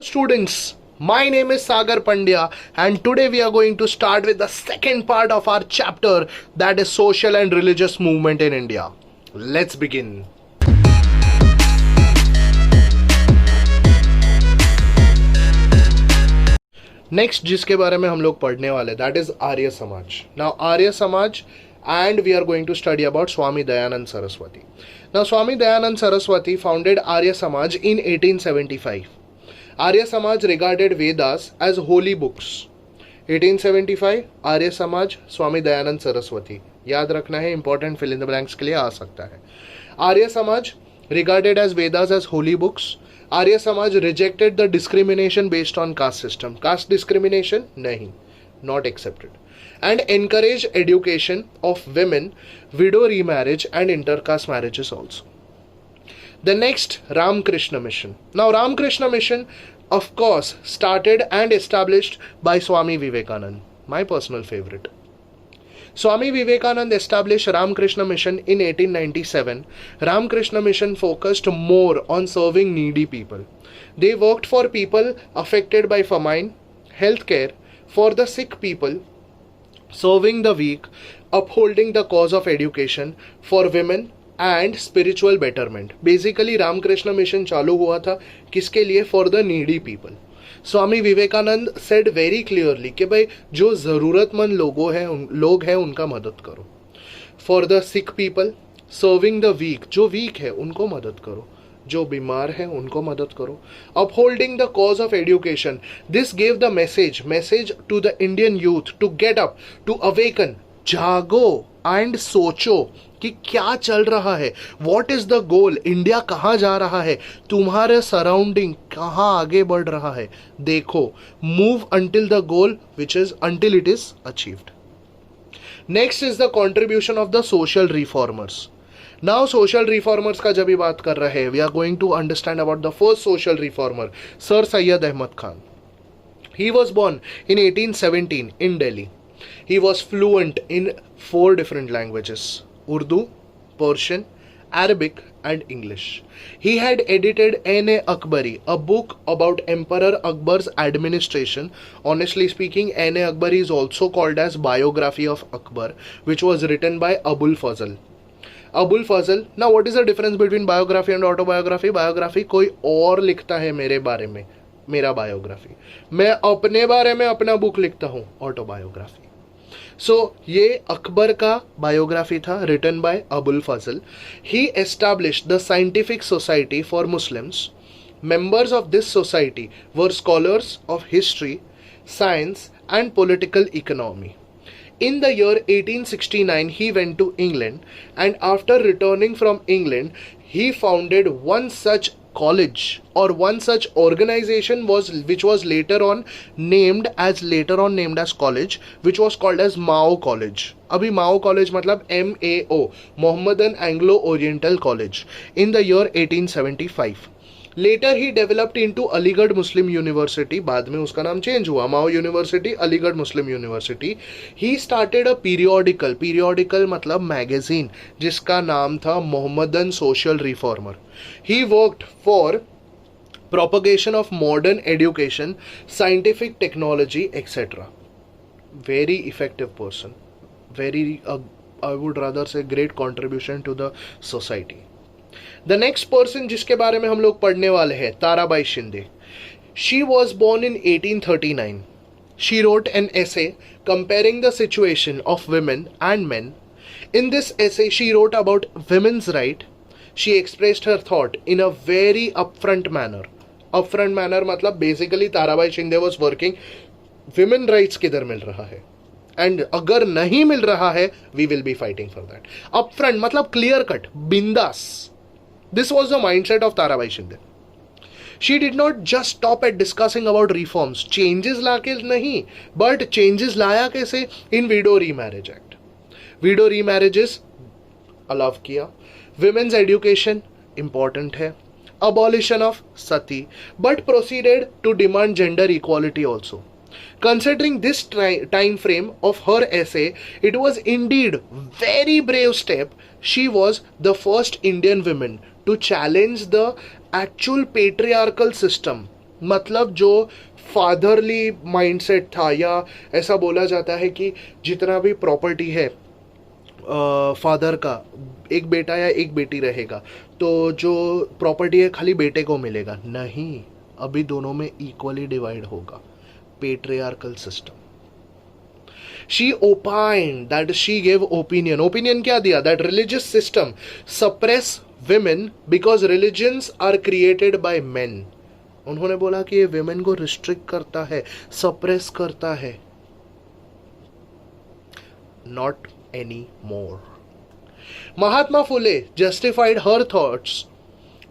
Students, my name is Sagar Pandya and today we are going to start with the second part of our chapter, that is social and religious movement in India. Let's begin. Next जिसके बारे में हम लोग पढ़ने वाले, that is Arya Samaj. Now Arya Samaj, and we are going to study about Swami Dayanand Saraswati. Now Swami Dayanand Saraswati founded Arya Samaj in 1875. Arya Samaj regarded Vedas as holy books. 1875 Arya Samaj Swami Dayanand Saraswati, याद रखना है, important fill in the blanks के लिए आ सकता है. Arya Samaj regarded as Vedas as holy books. Arya Samaj rejected the discrimination based on caste system. Caste discrimination नहीं, not accepted. And encourage education of women, widow remarriage and intercaste marriages also. The next, Ramkrishna Mission. Now Ramkrishna Mission, of course, started and established by Swami Vivekanand, my personal favorite. Swami Vivekanand established Ramkrishna Mission in 1897. Ramkrishna Mission focused more on serving needy people. They worked for people affected by famine, healthcare, for the sick people, serving the weak, upholding the cause of education, for women and spiritual betterment. Basically Ramakrishna mission चालू हुआ था किसके लिए? For the needy people. Swami Vivekananda said very clearly कि भाई जो ज़रूरतमंद लोग हैं उनका मदद करो. For the sick people, serving the weak, जो वीक है उनको मदद करो, जो बीमार है उनको मदद करो. Upholding the cause of education. This gave the message to the Indian youth to get up, to awaken. जागो एंड सोचो कि क्या चल रहा है, what is the goal, India कहाँ जा रहा है, तुम्हारे सराउंडिंग कहाँ आगे बढ़ रहा है, देखो. Move until the goal which is until it is achieved. Next is the contribution of the social reformers. Now social reformers का जब भी बात कर रहे हैं, we are going to understand about the first social reformer, sir Syed Ahmad Khan. He was born in 1817 in Delhi. He was fluent in 4 different languages: Urdu, Persian, Arabic and English. He had edited N.A. Akbari, a book about Emperor Akbar's administration. Honestly speaking, N.A. Akbari is also called as Biography of Akbar, which was written by Abul Fazl. Abul Fazl. Now what is the difference between biography and autobiography? Biography कोई और लिखता है मेरे बारे में, मेरा biography. मैं अपने बारे में अपना बुक लिखता हूँ, ऑटोबायोग्राफी. सो ये अकबर का बायोग्राफी था, written by Abul Fazl. He established the scientific society for Muslims. Members of this society were scholars of history, science and political economy. In the year 1869, he went to England, and after returning from England, he founded one such college or one such organization which was later on named as college, which was called as Mao College. अभी Mao College मतलब MAO, Mohammedan Anglo Oriental College, in the year 1875. Later he developed into Aligarh Muslim University. बाद में उसका नाम change हुआ, MAO university, Aligarh Muslim university. He started a periodical मतलब magazine, जिसका नाम था Mohammedan social reformer. He worked for propagation of modern education, scientific technology etcetera. Very effective person, very I would rather say great contribution to the society. The next person जिसके बारे में हम लोग पढ़ने वाले हैं, Tarabai Shinde. She was born in 1839. She wrote an essay comparing the situation of women and men. In this essay, she wrote about women's right. She expressed her thought in a very upfront manner. Upfront manner मतलब basically Tarabai Shinde was working women rights किधर मिल रहा है, and अगर नहीं मिल रहा है we will be fighting for that. Upfront मतलब क्लियर कट, बिंदास. This was the mindset of Tarabai Shinde. She did not just stop at discussing about reforms, changes लाके नहीं, बट चेंजेस लाया कैसे? In widow remarriage act. Widow remarriages allow किया. Women's education important है. Abolition of sati, but proceeded to demand gender equality also. Considering this time frame of her essay, it was indeed very brave step. She was the first Indian woman to challenge the actual patriarchal system मतलब जो fatherly mindset था, या ऐसा बोला जाता है कि जितना भी प्रॉपर्टी है फादर का, एक बेटा या एक बेटी रहेगा तो जो प्रॉपर्टी है खाली बेटे को मिलेगा, नहीं, अभी दोनों में इक्वली डिवाइड होगा. Patriarchal system. She opined, that she gave opinion. Opinion क्या दिया? That religious system suppress women because religions are created by men. उन्होंने बोला कि ये women को restrict करता है, suppress करता है. Not anymore. Mahatma Phule justified her thoughts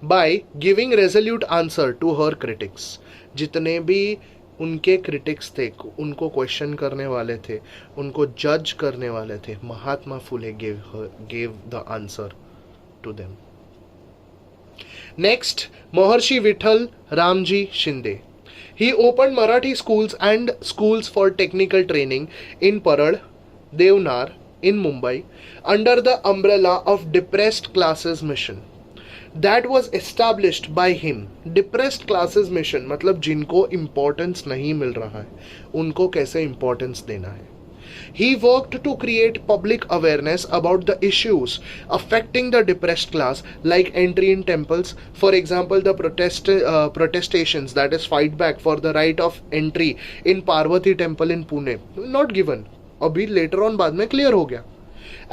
by giving resolute answer to her critics. जितने भी उनके क्रिटिक्स थे, उनको क्वेश्चन करने वाले थे, उनको जज करने वाले थे, Mahatma Phule gave the answer to them. Next, Maharshi Vittal Ramji Shinde. He opened Marathi schools and schools for technical training in Parad, Devnar in Mumbai under the umbrella of Depressed Classes Mission. That was established by him. Depressed Classes Mission मतलब जिनको importance नहीं मिल रहा है, उनको कैसे importance देना है. He worked to create public awareness about the issues affecting the depressed class, like entry in temples. For example, the protestations, that is fight back for the right of entry in Parvati temple in Pune, not given. अभी later on बाद में clear हो गया.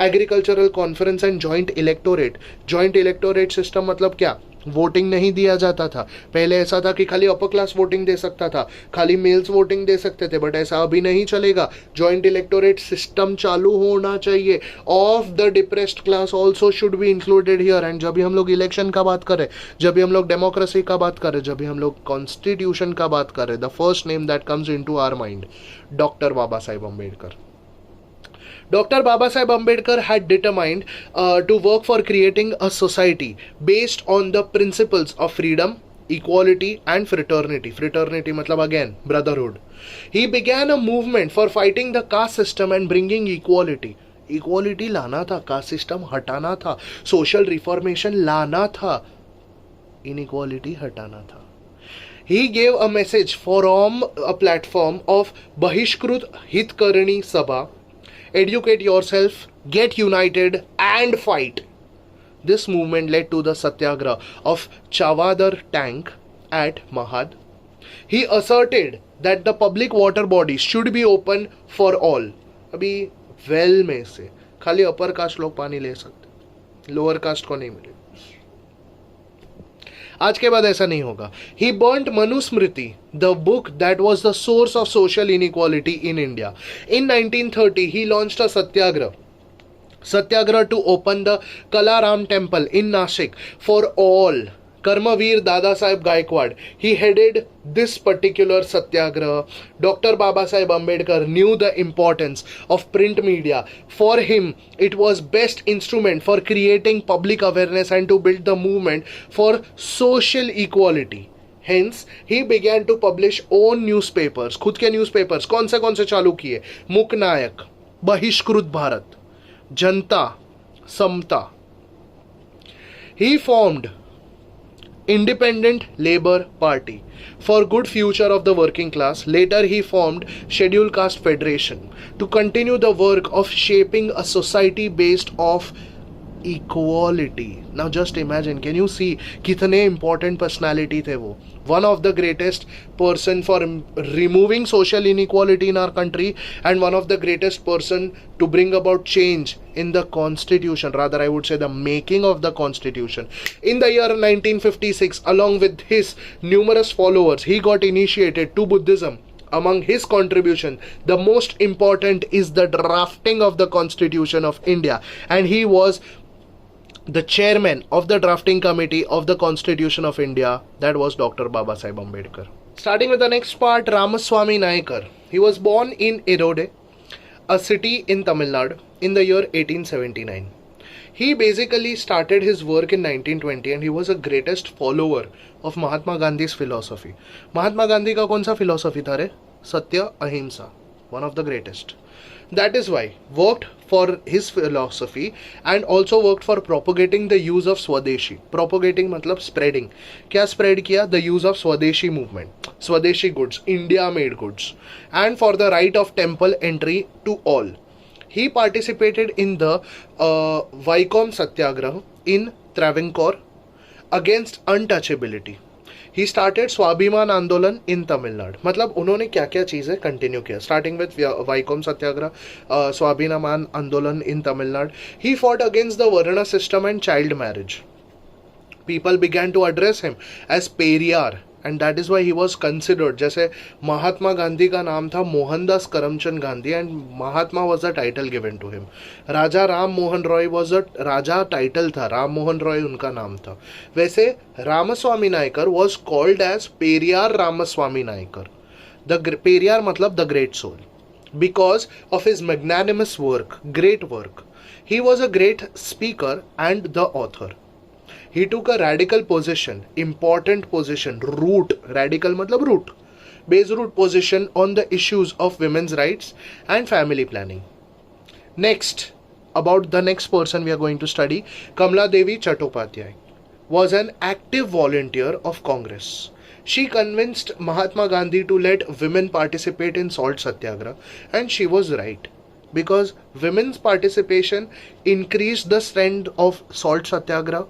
Agricultural conference and joint electorate. Joint electorate system मतलब क्या? Voting नहीं दिया जाता था. पहले ऐसा था कि खाली अपर क्लास वोटिंग दे सकता था, खाली मेल्स वोटिंग दे सकते थे, बट ऐसा अभी नहीं चलेगा. जॉइंट इलेक्टोरेट सिस्टम चालू होना चाहिए. Of the depressed class also should be included here. And जब भी हम लोग इलेक्शन का बात करें, जब भी हम लोग डेमोक्रेसी का बात करें, जब भी हम लोग कॉन्स्टिट्यूशन का बात करें, the first name that comes into our mind, doctor Babasaheb Ambedkar. Dr. Babasaheb Ambedkar had determined to work for creating a society based on the principles of freedom, equality and fraternity. Fraternity मतलब again brotherhood. He began a movement for fighting the caste system and bringing equality. Equality लाना था, caste system हटाना था, social reformation लाना था, inequality हटाना था. He gave a message from a platform of Bahishkrut Hitkarani Sabha. Educate yourself, get united and fight. This movement led to the satyagraha of Chavadar tank at Mahad. He asserted that the public water bodies should be open for all. अभी well में से खाली upper caste लोग पानी ले सकते, lower caste को नहीं मिले. आज के बाद ऐसा नहीं होगा. He burnt Manusmriti, the book that was the source of social inequality in India. In 1930, he launched a satyagraha to open the Kalaram temple in Nashik for all. Karmaveer Dada Saheb Gaikwad, he headed this particular satyagraha. Dr. Babasaheb Ambedkar knew the importance of print media. For him, it was best instrument for creating public awareness and to build the movement for social equality. Hence, he began to publish own newspapers. खुद के newspapers कौन से चालू किए? मुकनायक, बहिष्कृत भारत, जनता, समता. He formed Independent Labour Party for good future of the working class. Later he formed Scheduled Caste Federation to continue the work of shaping a society based off equality. Now just imagine, can you see कितने important personality थे वो? One of the greatest person for removing social inequality in our country and one of the greatest person to bring about change in the constitution, rather I would say the making of the constitution. In the year 1956, along with his numerous followers, he got initiated to Buddhism. Among his contribution, the most important is the drafting of the Constitution of India, and he was the chairman of the drafting committee of the Constitution of India. That was Dr. Babasaheb Ambedkar. Starting with the next part, Ramaswamy Nayakar. He was born in Erode, a city in Tamil Nadu, in the year 1879. He basically started his work in 1920 and he was a greatest follower of Mahatma Gandhi's philosophy. Mahatma Gandhi का कौन सा philosophy था रे? सत्य अहिंसा. one of the greatest. That is why worked for his philosophy and also worked for propagating the use of Swadeshi. Propagating मतलब spreading. क्या spread किया? The use of Swadeshi movement, Swadeshi goods, India made goods, and for the right of temple entry to all. He participated in the Vaikom Satyagraha in Travancore against untouchability. He started स्वाभिमान आंदोलन in Tamil Nadu. मतलब उन्होंने क्या क्या चीज़ें continue किया, starting with Viacom Satyagraha, स्वाभिमान आंदोलन in Tamil Nadu. He fought against the varna system and child marriage. People began to address him as Periyar, and that is why he was considered. जैसे महात्मा गांधी का नाम था Mohandas Karamchand Gandhi, and Mahatma was the title given to him. Raja Ram Mohan Roy was a Raja title था, राम मोहन रॉय उनका नाम था. वैसे Ramaswamy Naikar was called as Periyar Ramaswamy Naikar. The Periyar मतलब the great soul, because of his magnanimous work, great work. He was a great speaker and the author. He took a radical position, important position, root, radical matlab root, base root position on the issues of women's rights and family planning. Next, about the next person we are going to study, Kamala Devi Chattopadhyay was an active volunteer of Congress. She convinced Mahatma Gandhi to let women participate in salt satyagraha, and she was right, because women's participation increased the strength of salt satyagraha,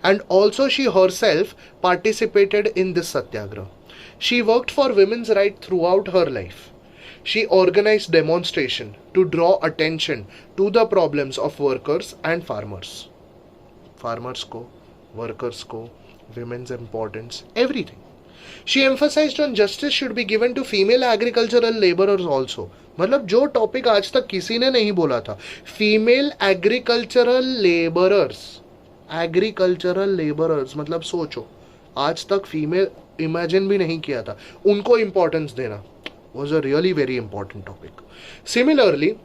and also she herself participated in this satyagraha. She worked for women's rights throughout her life. She organized demonstration to draw attention to the problems of workers and farmers. Farmers ko, workers ko, women's importance, everything. She emphasized on justice should be given to female agricultural laborers also. मतलब जो topic आज तक किसी ने नहीं बोला था, female agricultural labourers, मतलब सोचो, आज तक फीमेल इमेजिन भी नहीं किया था, उनको इंपॉर्टेंस देना was a really very important topic. Similarly,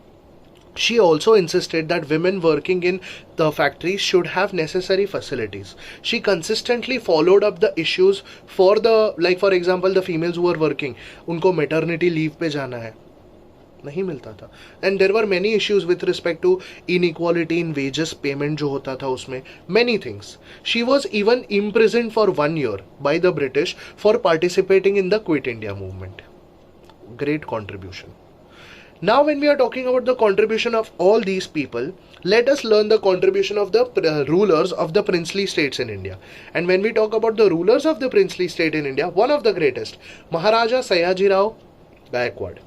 she also insisted that women working in the factories should have necessary facilities. She consistently followed up the issues for the, like for example, the females who were working, उनको maternity leave पे जाना है, नहीं मिलता था. And there were many issues with respect to inequality in wages, payment जो होता था उसमें, many things. She was even imprisoned for 1 year by the British for participating in the Quit India movement. Great contribution. Now when we are talking about the contribution of all these people, let us learn the contribution of the rulers of the princely states in India. And when we talk about the rulers of the princely state in India, one of the greatest, Maharaja Sayaji Rao Gaikwad.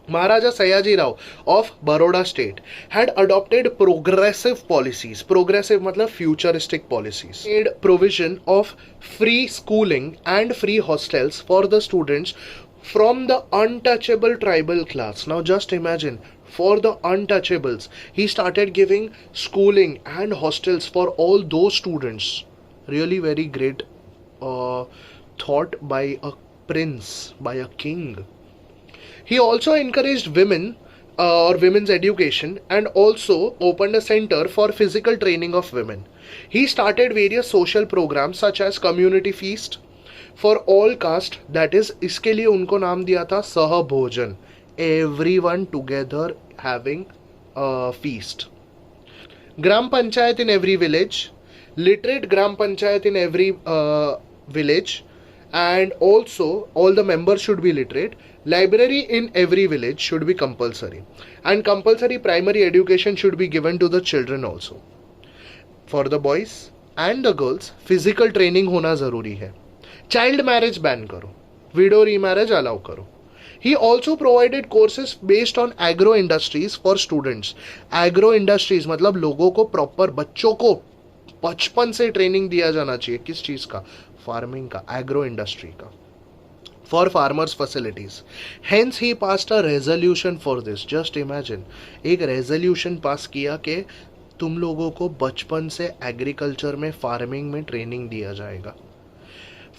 Maharaja Sayaji Rao of Baroda state had adopted progressive policies. Progressive matlab futuristic policies. Made provision of free schooling and free hostels for the students from the untouchable tribal class. Now just imagine, for the untouchables, he started giving schooling and hostels for all those students. Really very great thought by a prince, by a king. He also encouraged women or women's education, and also opened a center for physical training of women. He started various social programs such as community feast for all caste, that is, इसके लिए उनको नाम दिया था सहभोजन, everyone together having a feast. Gram Panchayat in every village, literate Gram Panchayat in every village, and also all the members should be literate. Library in every village should be compulsory, and compulsory primary education should be given to the children also. For the boys and the girls, physical training होना ज़रूरी है. Child marriage ban करो, widow remarriage allow करो. He also provided courses based on agro industries for students. Agro industries मतलब लोगों को proper, बच्चों को बचपन से ट्रेनिंग दिया जाना चाहिए. किस चीज़ का? फार्मिंग का, एग्रो इंडस्ट्री का. For farmers facilities. Hence he passed a resolution for this. Just imagine, एक resolution पास किया कि तुम लोगों को बचपन से एग्रीकल्चर में, फार्मिंग में ट्रेनिंग दिया जाएगा.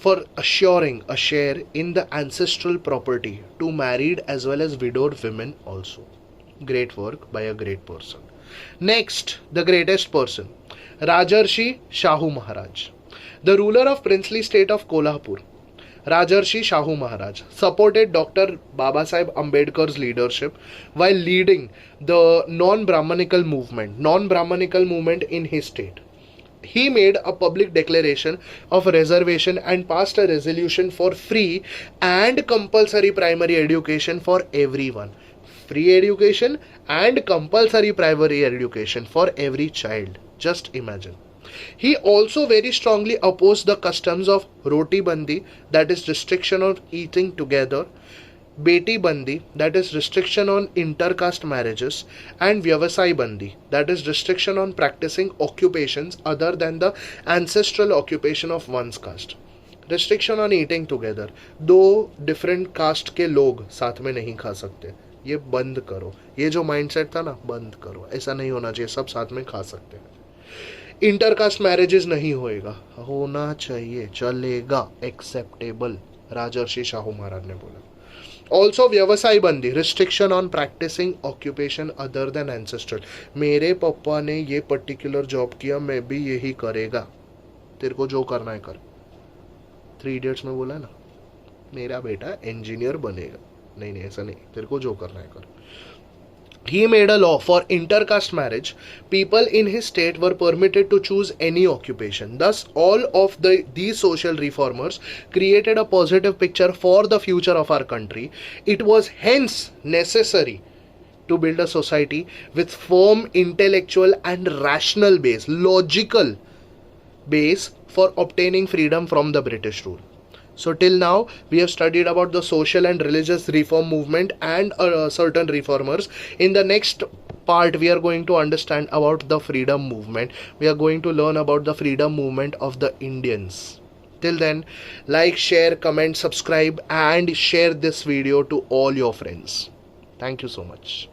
For assuring a share in the ancestral property to married as well as widowed women also. Great work by a great person. Next, the greatest person, Rajarshi Shahu Maharaj, the ruler of princely state of Kolhapur. Rajarshi Shahu Maharaj supported Dr. Babasaheb Ambedkar's leadership while leading the non-Brahmanical movement in his state. He made a public declaration of reservation and passed a resolution for free and compulsory primary education for everyone. Free education and compulsory primary education for every child. Just imagine. He also very strongly opposed the customs of Roti Bandi, that is restriction on eating together, Beti Bandi, that is restriction on intercaste marriages, and Vyavasai Bandi, that is restriction on practicing occupations other than the ancestral occupation of one's caste. Restriction on eating together, दो different caste के लोग साथ में नहीं खा सकते, ये बंद करो. ये जो माइंडसेट था ना, बंद करो. ऐसा नहीं होना चाहिए, सब साथ में खा सकते हैं. इंटरकास्ट मैरिजेस नहीं होना चाहिए, चलेगा, एक्सेप्टेबल, राजर्षि शाहू महाराज ने बोला. ऑल्सो व्यवसाय बंदी, restriction on practising occupation other than ancestral. मेरे पापा ने ये पर्टिकुलर जॉब किया, मैं भी यही करेगा, तेरे को जो करना है कर. 3 इडियट्स में बोला ना, मेरा बेटा इंजीनियर बनेगा. नहीं, ऐसा नहीं, तेरे को जो करना है कर. He made a law for intercaste marriage. People in his state were permitted to choose any occupation. Thus, all of these social reformers created a positive picture for the future of our country. It was hence necessary to build a society with firm intellectual and rational base, logical base for obtaining freedom from the British rule. So till now we have studied about the social and religious reform movement and certain reformers. In the next part we are going to understand about the freedom movement. We are going to learn about the freedom movement of the Indians. Till then, like, share, comment, subscribe and share this video to all your friends. Thank you so much.